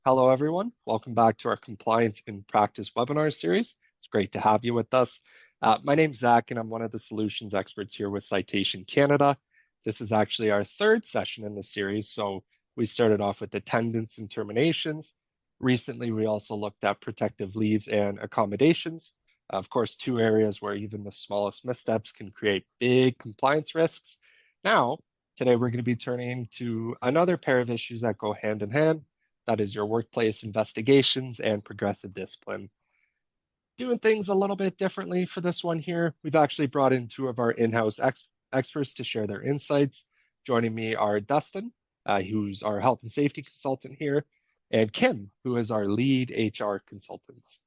Hello, everyone. Welcome back to our Compliance in Practice webinar series. It's great to have you with us. My name's Zach, and I'm one of the solutions experts here with Citation Canada. This is actually our third session in the series, so we started off with attendance and terminations. Recently, we also looked at protective leaves and accommodations. Of course, two areas where even the smallest missteps can create big compliance risks. Now, today we're going to be turning to another pair of issues that go hand in hand. That is your workplace investigations and progressive discipline. Doing things a little bit differently for this one here. We've actually brought in two of our in-house experts to share their insights. Joining me are Dustyn, who's our health and safety consultant here, and Kim, who is our lead HR consultant.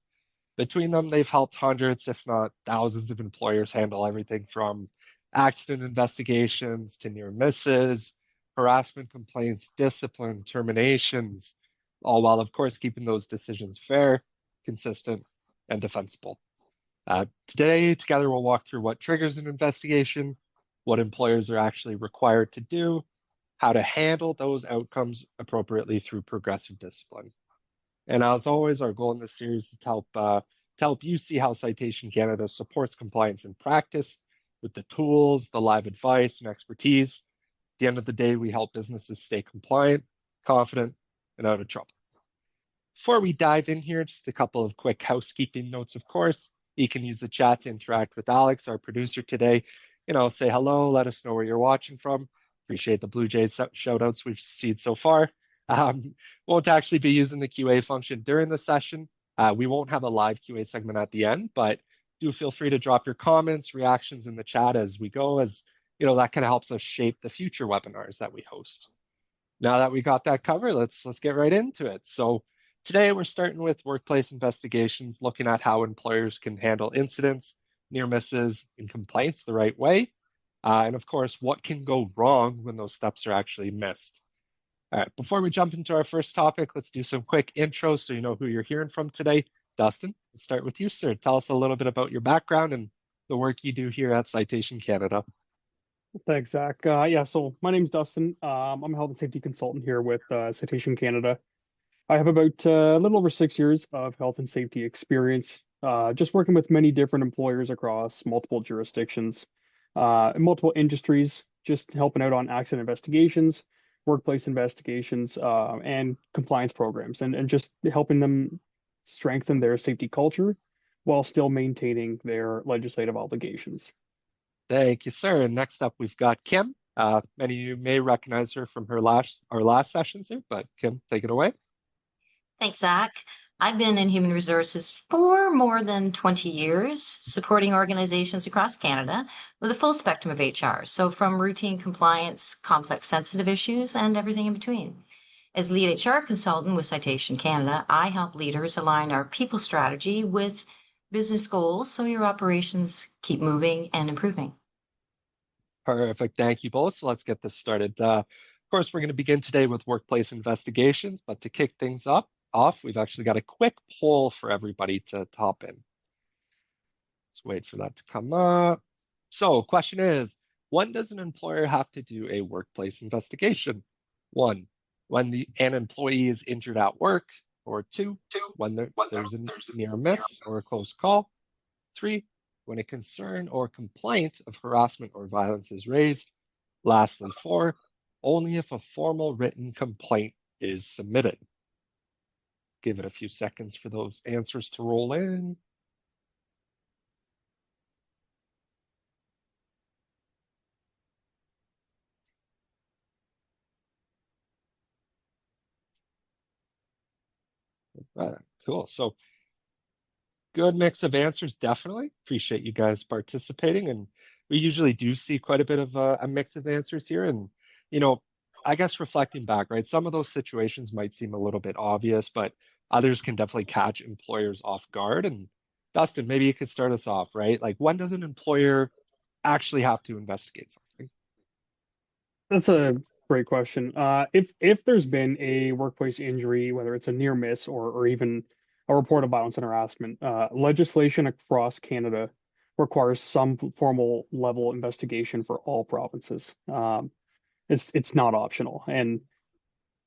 Between them, they've helped hundreds, if not thousands, of employers handle everything from accident investigations to near misses, harassment complaints, discipline, terminations, all while, of course, keeping those decisions fair, consistent, and defensible. Today, together, we'll walk through what triggers an investigation, what employers are actually required to do, how to handle those outcomes appropriately through progressive discipline. And as always, our goal in this series is to help you see how Citation Canada supports compliance in practice with the tools, the live advice, and expertise. At the end of the day, we help businesses stay compliant, confident, and out of trouble. Before we dive in here, just a couple of quick housekeeping notes, of course. You can use the chat to interact with Alex, our producer today. Say hello, let us know where you're watching from. Appreciate the Blue Jays shout outs we've seen so far. Won't actually be using the QA function during the session. We won't have a live QA segment at the end, but do feel free to drop your comments, reactions in the chat as we go, as that kind of helps us shape the future webinars that we host. Now that we got that covered, let's get right into it. So today we're starting with workplace investigations, looking at how employers can handle incidents, near misses, and complaints the right way. And of course, what can go wrong when those steps are actually missed. All right, before we jump into our first topic, let's do some quick intros so you know who you're hearing from today. Dustyn, let's start with you, sir. Tell us a little bit about your background and the work you do here at Citation Canada. Thanks, Zach. So my name's Dustyn. I'm a health and safety consultant here with Citation Canada. I have about a little over 6 years of health and safety experience, just working with many different employers across multiple jurisdictions, in multiple industries, just helping out on accident investigations, workplace investigations, and compliance programs, and just helping them strengthen their safety culture while still maintaining their legislative obligations. Thank you, sir. And next up, we've got Kim. Many of you may recognize her from our last sessions here, but Kim, take it away. Thanks, Zach. I've been in human resources for more than 20 years, supporting organizations across Canada with a full spectrum of HR. So from routine compliance, complex sensitive issues, and everything in between. As lead HR consultant with Citation Canada, I help leaders align our people strategy with business goals so your operations keep moving and improving. Perfect. Thank you both. So let's get this started. Of course, we're going to begin today with workplace investigations, but to kick things off, we've actually got a quick poll for everybody to hop in. Let's wait for that to come up. So question is, when does an employer have to do a workplace investigation? One, when an employee is injured at work, or two, when there's a near miss or a close call. Three, when a concern or complaint of harassment or violence is raised. Lastly, four, only if a formal written complaint is submitted. Give it a few seconds for those answers to roll in. Right, cool. So good mix of answers, definitely. Appreciate you guys participating. And we usually do see quite a bit of a mix of answers here. And, I guess reflecting back, right, some of those situations might seem a little bit obvious, but others can definitely catch employers off guard. And Dustyn, maybe you could start us off, right? Like, when does an employer actually have to investigate something? That's a great question. If there's been a workplace injury, whether it's a near miss or even a report of violence and harassment, legislation across Canada requires some formal level investigation for all provinces. It's not optional, and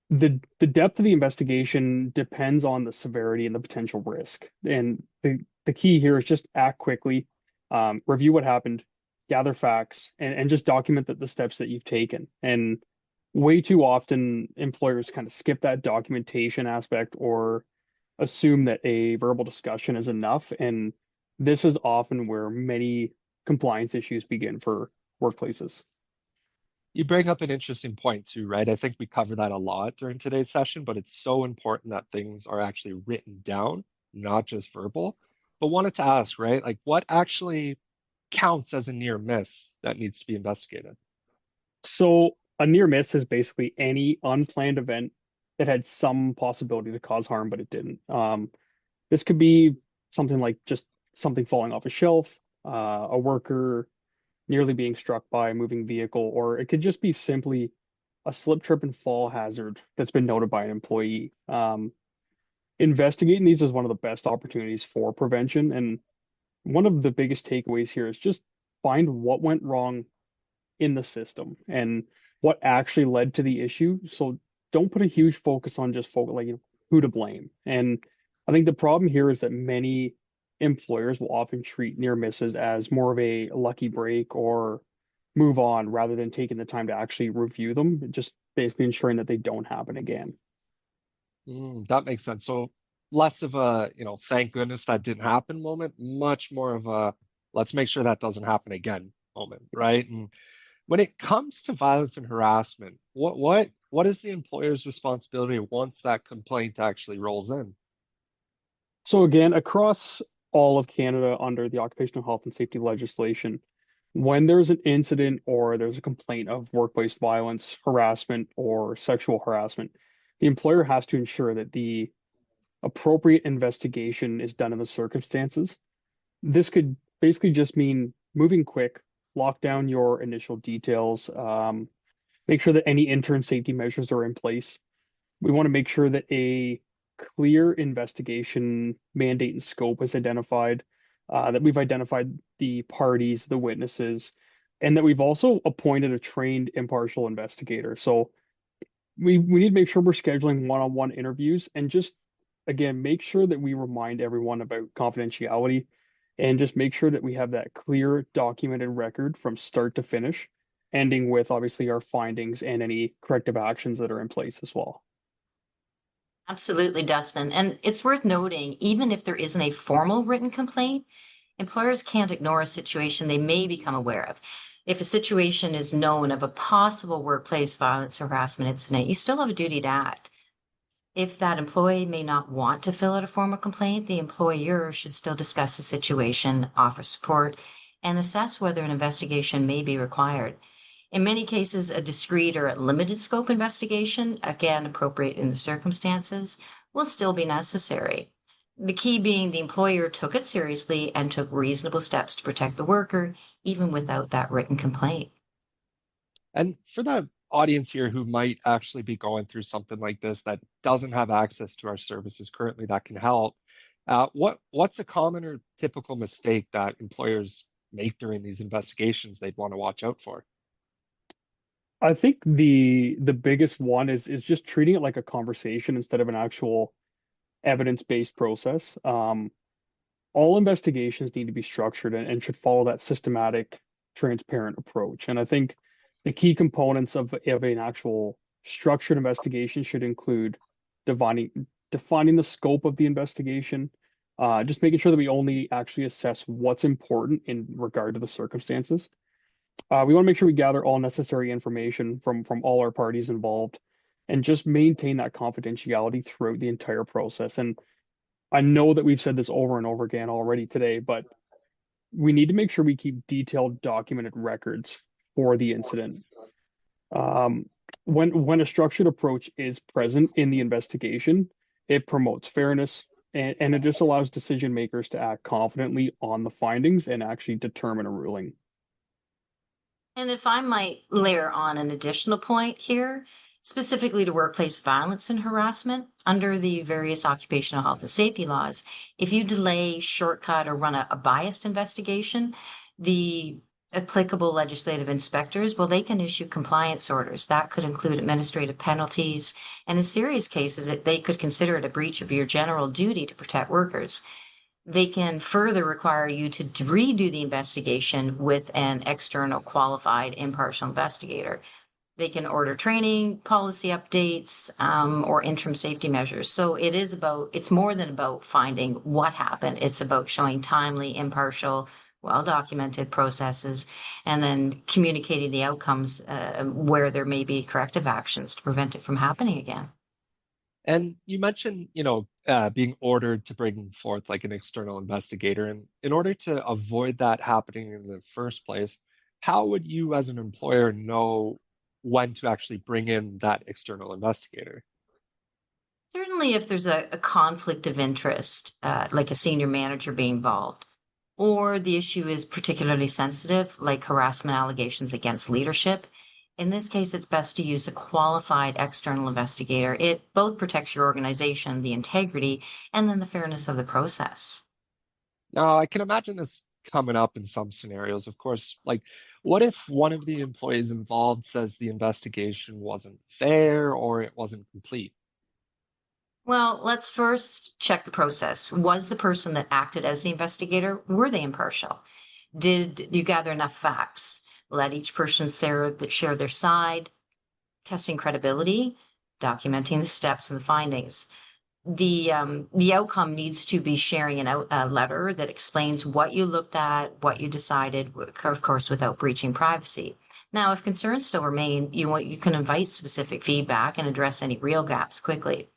The depth of the investigation depends on the severity and the potential risk. And the key here is just act quickly, review what happened, gather facts, and just document the steps that you've taken. And way too often, employers kind of skip that documentation aspect or assume that a verbal discussion is enough. And this is often where many compliance issues begin for workplaces. You bring up an interesting point too, right? I think we cover that a lot during today's session, but it's so important that things are actually written down, not just verbal. But wanted to ask, right? Like what actually counts as a near miss that needs to be investigated? So a near miss is basically any unplanned event that had some possibility to cause harm, but it didn't. This could be something like just something falling off a shelf, a worker nearly being struck by a moving vehicle, or it could just be simply a slip, trip, and fall hazard that's been noted by an employee. Investigating these is one of the best opportunities for prevention. And one of the biggest takeaways here is just find what went wrong in the system and what actually led to the issue. So don't put a huge focus on just focus like who to blame. And I think the problem here is that many employers will often treat near misses as more of a lucky break or move on rather than taking the time to actually review them, just basically ensuring that they don't happen again. That makes sense. So less of a, thank goodness that didn't happen moment, much more of a, let's make sure that doesn't happen again moment, right? And when it comes to violence and harassment, what is the employer's responsibility once that complaint actually rolls in? So again, across all of Canada under the occupational health and safety legislation, when there's an incident or there's a complaint of workplace violence, harassment, or sexual harassment, the employer has to ensure that the appropriate investigation is done in the circumstances. This could basically just mean moving quick, lock down your initial details, make sure that any intern safety measures are in place. We want to make sure that a clear investigation mandate and scope is identified, that we've identified the parties, the witnesses, and that we've also appointed a trained impartial investigator. So we need to make sure we're scheduling one-on-one interviews and just again make sure that we remind everyone about confidentiality and just make sure that we have that clear documented record from start to finish, ending with obviously our findings and any corrective actions that are in place as well. Absolutely, Dustin. And it's worth noting, even if there isn't a formal written complaint, employers can't ignore a situation they may become aware of. If a situation is known of a possible workplace violence harassment incident, you still have a duty to act. If that employee may not want to fill out a formal complaint, the employer should still discuss the situation, offer support, and assess whether an investigation may be required. In many cases, a discrete or a limited scope investigation, again appropriate in the circumstances, will still be necessary. The key being the employer took it seriously and took reasonable steps to protect the worker, even without that written complaint. And for the audience here who might actually be going through something like this that doesn't have access to our services currently that can help, what's a common or typical mistake that employers make during these investigations they'd want to watch out for? I think the biggest one is just treating it like a conversation instead of an actual evidence-based process. All investigations need to be structured and should follow that systematic, transparent approach. And I think the key components of an actual structured investigation should include defining the scope of the investigation, just making sure that we only actually assess what's important in regard to the circumstances. We want to make sure we gather all necessary information from all our parties involved and just maintain that confidentiality throughout the entire process. And I know that we've said this over and over again already today, but we need to make sure we keep detailed documented records for the incident. When a structured approach is present in the investigation, it promotes fairness and it just allows decision makers to act confidently on the findings and actually determine a ruling. And if I might layer on an additional point here, specifically to workplace violence and harassment, under the various occupational health and safety laws, if you delay, shortcut, or run a biased investigation, the applicable legislative inspectors, well, they can issue compliance orders. That could include administrative penalties, and in serious cases, they could consider it a breach of your general duty to protect workers. They can further require you to redo the investigation with an external qualified impartial investigator. They can order training, policy updates, or interim safety measures. So it's more than about finding what happened. It's about showing timely, impartial, well-documented processes, and then communicating the outcomes where there may be corrective actions to prevent it from happening again. And you mentioned, being ordered to bring forth like an external investigator. And in order to avoid that happening in the first place, how would you as an employer know when to actually bring in that external investigator? Certainly, if there's a conflict of interest, like a senior manager being involved, or the issue is particularly sensitive, like harassment allegations against leadership. In this case, it's best to use a qualified external investigator. It both protects your organization, the integrity, and then the fairness of the process. Now, I can imagine this coming up in some scenarios, of course. Like, what if one of the employees involved says the investigation wasn't fair or it wasn't complete? Well, let's first check the process. Was the person that acted as the investigator, were they impartial? Did you gather enough facts? Let each person share their side, testing credibility, documenting the steps and the findings. The outcome needs to be sharing a letter that explains what you looked at, what you decided, of course, without breaching privacy. Now, if concerns still remain, you can invite specific feedback and address any real gaps quickly.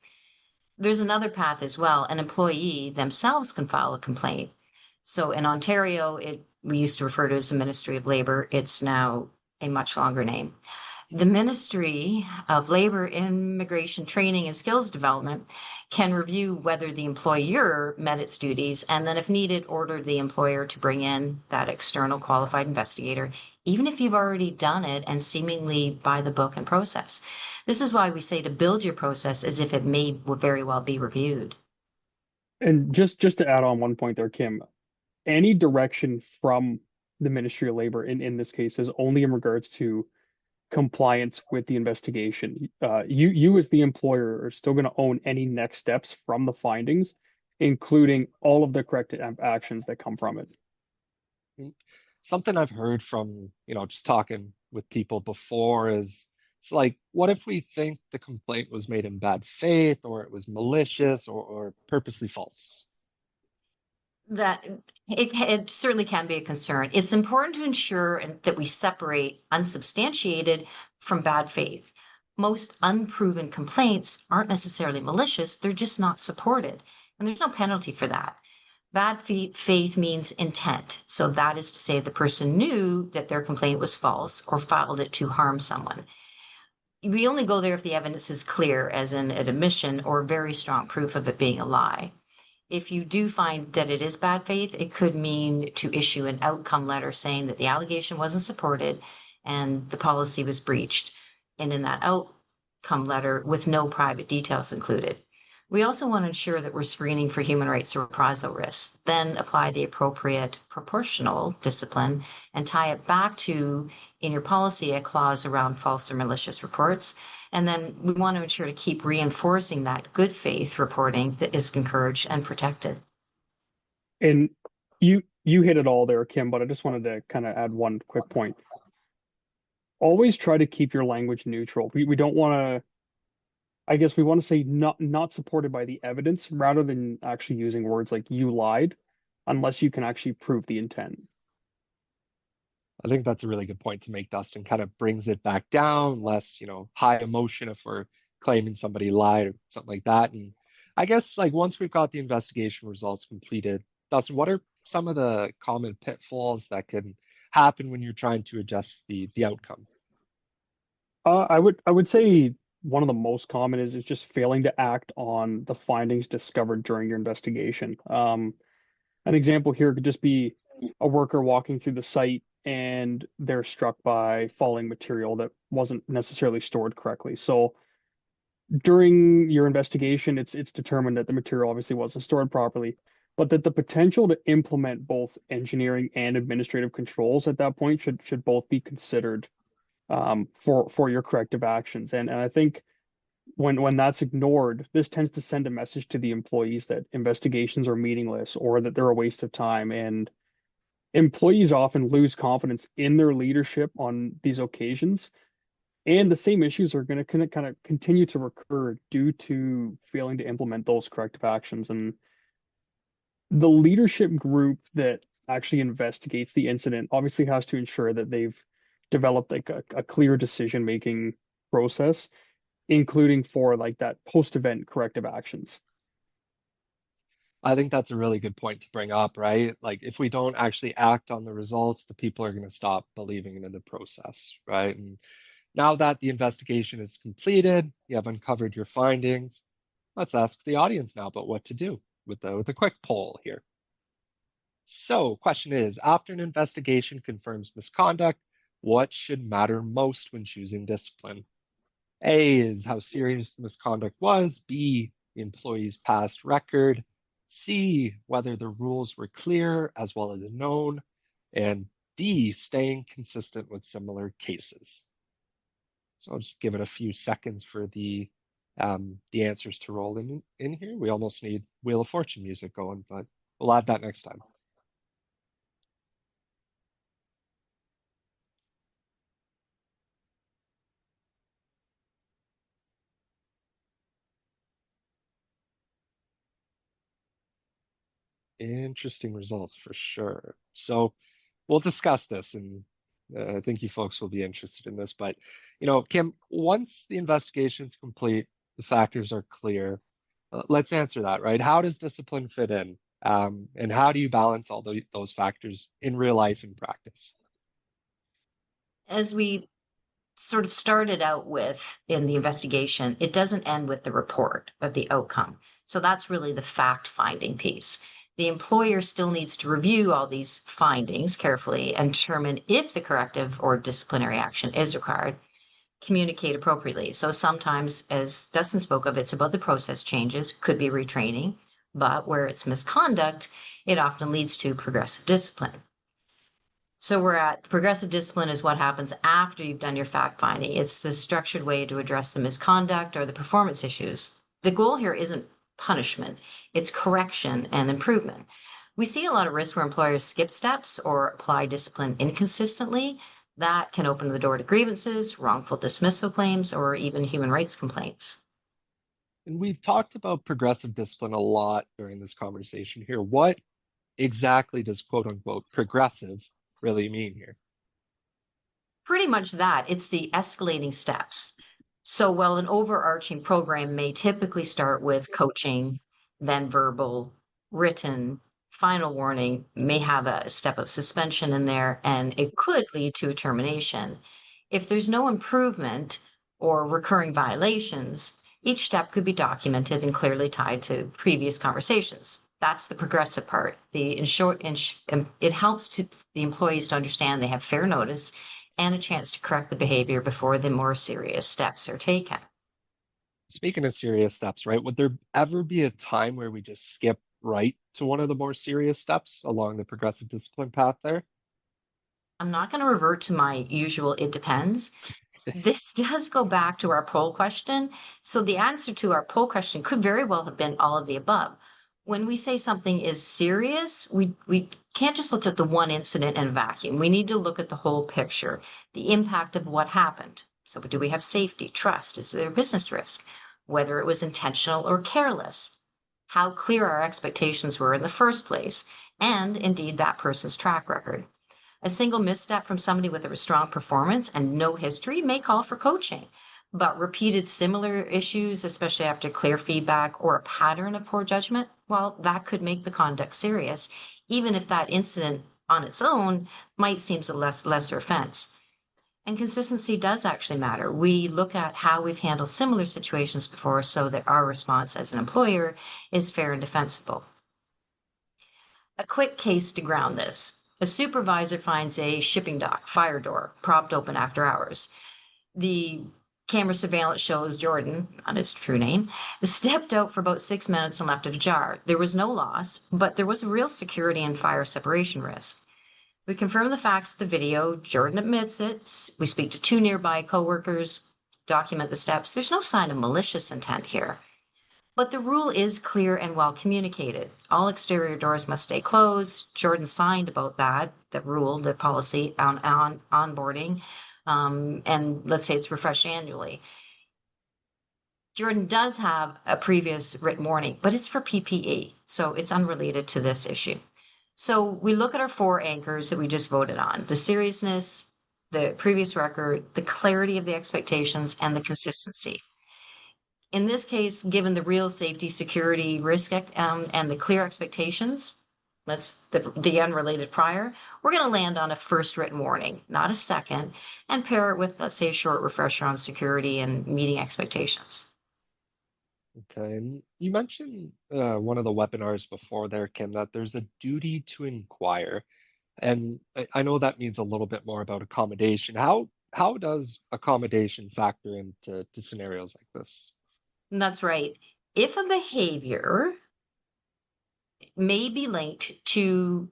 There's another path as well. An employee themselves can file a complaint. So in Ontario, we used to refer to it as the Ministry of Labor. It's now a much longer name. The Ministry of Labor, Immigration, Training, and Skills Development can review whether the employer met its duties, and then, if needed, order the employer to bring in that external qualified investigator, even if you've already done it and seemingly by the book and process. This is why we say to build your process as if it may very well be reviewed. And just to add on one point there, Kim, any direction from the Ministry of Labor in this case is only in regards to compliance with the investigation. You as the employer are still going to own any next steps from the findings, including all of the corrective actions that come from it. Something I've heard from, just talking with people before is it's like, what if we think the complaint was made in bad faith or it was malicious or purposely false? That it certainly can be a concern. It's important to ensure that we separate unsubstantiated from bad faith. Most unproven complaints aren't necessarily malicious, they're just not supported, and there's no penalty for that. Bad faith means intent. So that is to say the person knew that their complaint was false or filed it to harm someone. We only go there if the evidence is clear, as in an admission or very strong proof of it being a lie. If you do find that it is bad faith, it could mean to issue an outcome letter saying that the allegation wasn't supported and the policy was breached, and in that outcome letter with no private details included. We also want to ensure that we're screening for human rights reprisal risks, then apply the appropriate proportional discipline and tie it back to, in your policy, a clause around false or malicious reports. And then we want to ensure to keep reinforcing that good faith reporting that is encouraged and protected. And you hit it all there, Kim, but I just wanted to kind of add one quick point. Always try to keep your language neutral. We don't want to, I guess we want to say not supported by the evidence rather than actually using words like you lied, unless you can actually prove the intent. I think that's a really good point to make, Dustyn. Kind of brings it back down, less, high emotion if we're claiming somebody lied or something like that. And I guess like once we've got the investigation results completed, Dustyn, what are some of the common pitfalls that can happen when you're trying to adjust the outcome? I would say one of the most common is just failing to act on the findings discovered during your investigation. An example here could just be a worker walking through the site and they're struck by falling material that wasn't necessarily stored correctly. So during your investigation, it's determined that the material obviously wasn't stored properly, but that the potential to implement both engineering and administrative controls at that point should both be considered for your corrective actions. And I think when that's ignored, this tends to send a message to the employees that investigations are meaningless or that they're a waste of time. And employees often lose confidence in their leadership on these occasions. And the same issues are going to kind of continue to recur due to failing to implement those corrective actions. And the leadership group that actually investigates the incident obviously has to ensure that they've developed like a clear decision-making process, including for like that post-event corrective actions. I think that's a really good point to bring up, right? Like if we don't actually act on the results, the people are going to stop believing in the process, right? And now that the investigation is completed, you have uncovered your findings. Let's ask the audience now about what to do with the quick poll here. So, question is, after an investigation confirms misconduct, what should matter most when choosing discipline? A is how serious the misconduct was. B, the employee's past record. C, whether the rules were clear as well as known. And D, staying consistent with similar cases. So I'll just give it a few seconds for the answers to roll in here. We almost need Wheel of Fortune music going, but we'll add that next time. Interesting results for sure. So we'll discuss this, and I think you folks will be interested in this. But, Kim, once the investigation is complete, the factors are clear. Let's answer that, right? How does discipline fit in? And how do you balance all those factors in real life and practice? As we sort of started out with in the investigation, it doesn't end with the report of the outcome. So that's really the fact-finding piece. The employer still needs to review all these findings carefully and determine if the corrective or disciplinary action is required, communicate appropriately. So sometimes, as Dustyn spoke of, it's about the process changes, could be retraining, but where it's misconduct, it often leads to progressive discipline. So we're at progressive discipline is what happens after you've done your fact finding. It's the structured way to address the misconduct or the performance issues. The goal here isn't punishment, it's correction and improvement. We see a lot of risks where employers skip steps or apply discipline inconsistently. That can open the door to grievances, wrongful dismissal claims, or even human rights complaints. And we've talked about progressive discipline a lot during this conversation here. What exactly does quote unquote progressive really mean here? Pretty much that. It's the escalating steps. So while an overarching program may typically start with coaching, then verbal, written, final warning, may have a step of suspension in there, and it could lead to a termination. If there's no improvement or recurring violations, each step could be documented and clearly tied to previous conversations. That's the progressive part. It helps the employees to understand they have fair notice and a chance to correct the behavior before the more serious steps are taken. Speaking of serious steps, right? Would there ever be a time where we just skip right to one of the more serious steps along the progressive discipline path there? I'm not going to revert to my usual it depends. This does go back to our poll question. So the answer to our poll question could very well have been all of the above. When we say something is serious, we can't just look at the one incident in a vacuum. We need to look at the whole picture, the impact of what happened. So do we have safety, trust? Is there a business risk? Whether it was intentional or careless, how clear our expectations were in the first place, and indeed that person's track record. A single misstep from somebody with a strong performance and no history may call for coaching, but repeated similar issues, especially after clear feedback or a pattern of poor judgment, well, that could make the conduct serious, even if that incident on its own might seem a lesser offense. And consistency does actually matter. We look at how we've handled similar situations before so that our response as an employer is fair and defensible. A quick case to ground this. A supervisor finds a shipping dock fire door propped open after hours. The camera surveillance shows Jordan, not his true name, stepped out for about 6 minutes and left it ajar. There was no loss, but there was a real security and fire separation risk. We confirm the facts of the video. Jordan admits it. We speak to 2 nearby coworkers, document the steps. There's no sign of malicious intent here. But the rule is clear and well communicated. All exterior doors must stay closed. Jordan signed about that, the rule, the policy on onboarding, and let's say it's refreshed annually. Jordan does have a previous written warning, but it's for PPE, so it's unrelated to this issue. So we look at our 4 anchors that we just voted on: the seriousness, the previous record, the clarity of the expectations, and the consistency. In this case, given the real safety, security, risk, and the clear expectations, that's the unrelated prior, we're going to land on a first written warning, not a second, and pair it with, let's say, a short refresher on security and meeting expectations. Okay, and you mentioned one of the webinars before there, Kim, that there's a duty to inquire. And I know that means a little bit more about accommodation. How does accommodation factor into scenarios like this? And that's right. If a behavior may be linked to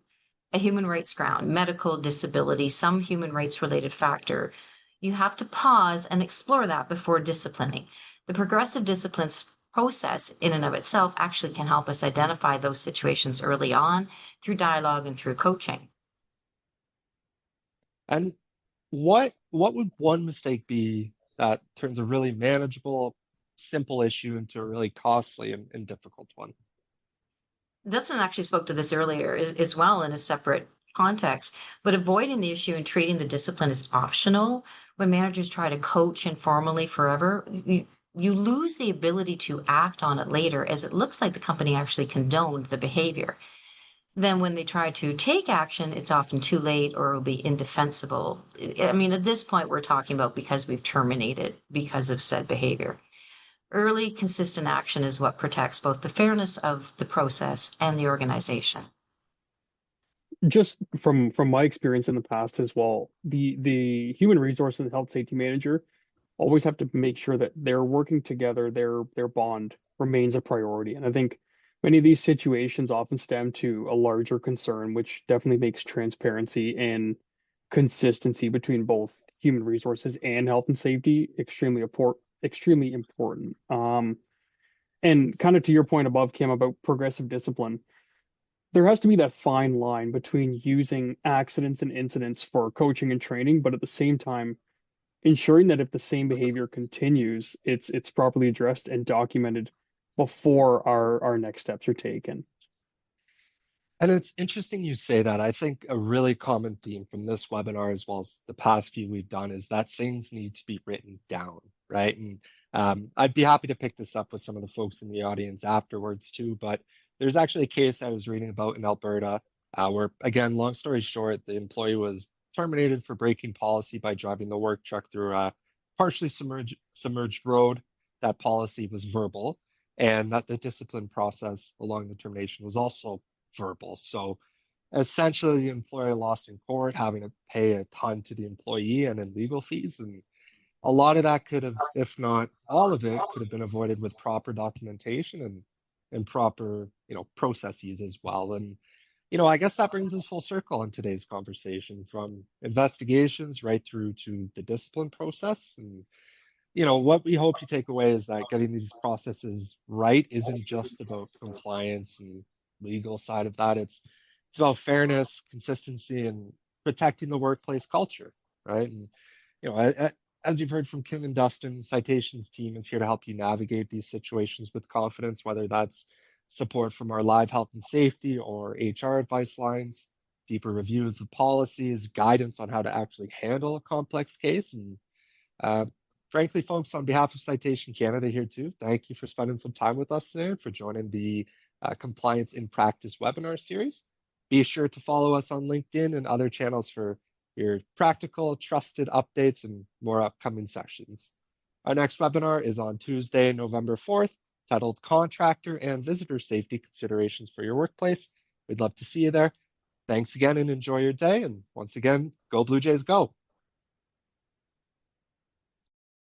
a human rights ground, medical disability, some human rights related factor, you have to pause and explore that before disciplining. The progressive disciplines process in and of itself actually can help us identify those situations early on through dialogue and through coaching. And what would one mistake be that turns a really manageable, simple issue into a really costly and difficult one? Dustin actually spoke to this earlier as well in a separate context, but avoiding the issue and treating the discipline as optional when managers try to coach informally forever, you lose the ability to act on it later as it looks like the company actually condoned the behavior. Then when they try to take action, it's often too late or it'll be indefensible. I mean, at this point, we're talking about because we've terminated because of said behavior. Early, consistent action is what protects both the fairness of the process and the organization. Just from my experience in the past as well, the human resource and health safety manager always have to make sure that they're working together, their bond remains a priority. And I think many of these situations often stem to a larger concern, which definitely makes transparency and consistency between both human resources and health and safety extremely important. And kind of to your point above, Kim, about progressive discipline, there has to be that fine line between using accidents and incidents for coaching and training, but at the same time, ensuring that if the same behavior continues, it's properly addressed and documented before our next steps are taken. And it's interesting you say that. I think a really common theme from this webinar, as well as the past few we've done, is that things need to be written down, right? And I'd be happy to pick this up with some of the folks in the audience afterwards too. But there's actually a case I was reading about in Alberta where, again, long story short, the employee was terminated for breaking policy by driving the work truck through a partially submerged road. That policy was verbal, and that the discipline process along the termination was also verbal. So essentially, the employer lost in court, having to pay a ton to the employee and in legal fees. And a lot of that could have, if not all of it, could have been avoided with proper documentation and proper, processes as well. And I guess that brings us full circle in today's conversation, from investigations right through to the discipline process. And what we hope you take away is that getting these processes right isn't just about compliance and legal side of that. It's about fairness, consistency, and protecting the workplace culture, right? And as you've heard from Kim and Dustyn, Citation's team is here to help you navigate these situations with confidence, whether that's support from our live health and safety or HR advice lines, deeper review of the policies, guidance on how to actually handle a complex case. And frankly, folks, on behalf of Citation Canada here too, thank you for spending some time with us today and for joining the Compliance in Practice webinar series. Be sure to follow us on LinkedIn and other channels for your practical, trusted updates and more upcoming sessions. Our next webinar is on Tuesday, November 4th, titled Contractor and Visitor Safety Considerations for Your Workplace. We'd love to see you there. Thanks again and enjoy your day. And once again, go Blue Jays, go.